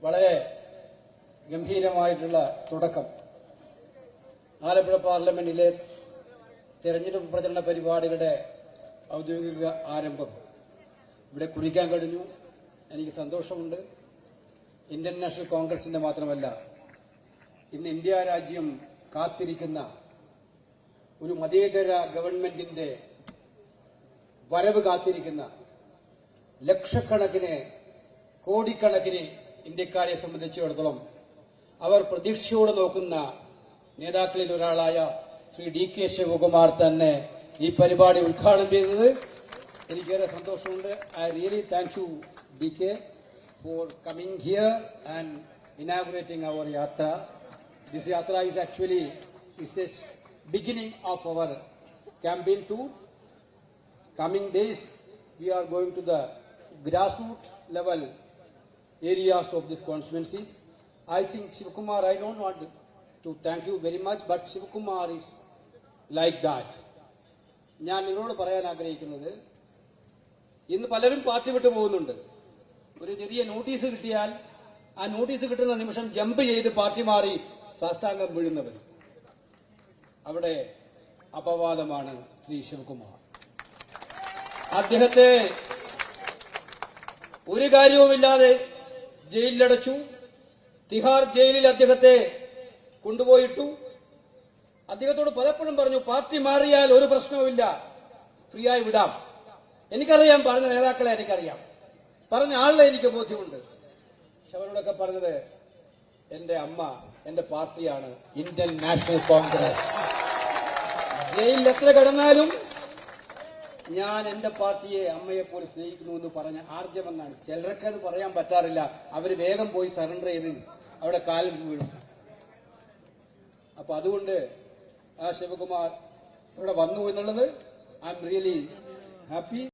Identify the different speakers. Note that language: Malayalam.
Speaker 1: വളരെ ഗംഭീരമായിട്ടുള്ള തുടക്കം. ആലപ്പുഴ പാർലമെന്റിലെ തെരഞ്ഞെടുപ്പ് പ്രചരണ പരിപാടികളുടെ ഔദ്യോഗിക ആരംഭം ഇവിടെ കുറിക്കാൻ കഴിഞ്ഞു. എനിക്ക് സന്തോഷമുണ്ട്. ഇന്ത്യൻ നാഷണൽ കോൺഗ്രസിന്റെ മാത്രമല്ല, ഇന്ന് ഇന്ത്യ രാജ്യം കാത്തിരിക്കുന്ന ഒരു മതേതര ഗവൺമെന്റിന്റെ വരവ് കാത്തിരിക്കുന്ന ലക്ഷക്കണക്കിന് കോടിക്കണക്കിന് ഇന്ത്യക്കാരെ സംബന്ധിച്ചിടത്തോളം അവർ പ്രതീക്ഷയോടെ നോക്കുന്ന നേതാക്കളിൽ ഒരാളായ ശ്രീ ഡി.കെ. ശിവകുമാർ തന്നെ ഈ പരിപാടി ഉദ്ഘാടനം ചെയ്തത് എനിക്കേറെ സന്തോഷമുണ്ട്. I really thank you DK. for coming here and inaugurating our yatra. This yatra is actually a beginning of our campaign tour. Coming days, we are going to the grassroots level areas of these constituencies. I think Shivakumar, I don't want to thank you very much, but Shivakumar is like that. ഞാൻ നിങ്ങളോട് പറയാൻ ആഗ്രഹിക്കുന്നത്, ഇന്ന് പലരും പാർട്ടി വിട്ടു പോകുന്നുണ്ട്. ഒരു ചെറിയ നോട്ടീസ് കിട്ടിയാൽ ആ നോട്ടീസ് കിട്ടുന്ന നിമിഷം ജമ്പ് ചെയ്ത് പാർട്ടി മാറി സാഷ്ടാംഗം വീഴുന്നവർ, അവിടെ അപവാദമാണ് ശ്രീ ശിവകുമാർ. അദ്ദേഹത്തെ ഒരു കാര്യവുമില്ലാതെ ജയിലിലടച്ചു. തിഹാർ ജയിലിൽ അദ്ദേഹത്തെ കൊണ്ടുപോയിട്ടു. അദ്ദേഹത്തോട് പലപ്പോഴും പറഞ്ഞു, പാർട്ടി മാറിയാൽ ഒരു പ്രശ്നവുമില്ല, ഫ്രീ ആയി വിടാം. എനിക്കറിയാം, പറഞ്ഞ നേതാക്കളെ എനിക്കറിയാം, പറഞ്ഞ ആളിനെ എനിക്ക് ബോധ്യമുണ്ട്. പക്ഷെ അവരോടൊക്കെ പറഞ്ഞത്, എന്റെ അമ്മ, എന്റെ പാർട്ടിയാണ് ഇന്ത്യൻ നാഷണൽ കോൺഗ്രസ്. ജയിലിൽ എത്ര കിടന്നാലും ഞാൻ എന്റെ പാർട്ടിയെ അമ്മയെപ്പോലെ സ്നേഹിക്കുന്നു എന്ന് പറഞ്ഞ ആർജവങ്ങാണ്. ചിലർക്ക് അത് പറയാൻ പറ്റാറില്ല. അവര് വേഗം പോയി സറണ്ടർ ചെയ്ത് അവിടെ കാലിൽ വീഴും. അപ്പൊ അതുകൊണ്ട് ആ ശിവകുമാർ ഇവിടെ വന്നു എന്നുള്ളത് ഐ എം റിയലി ഹാപ്പി.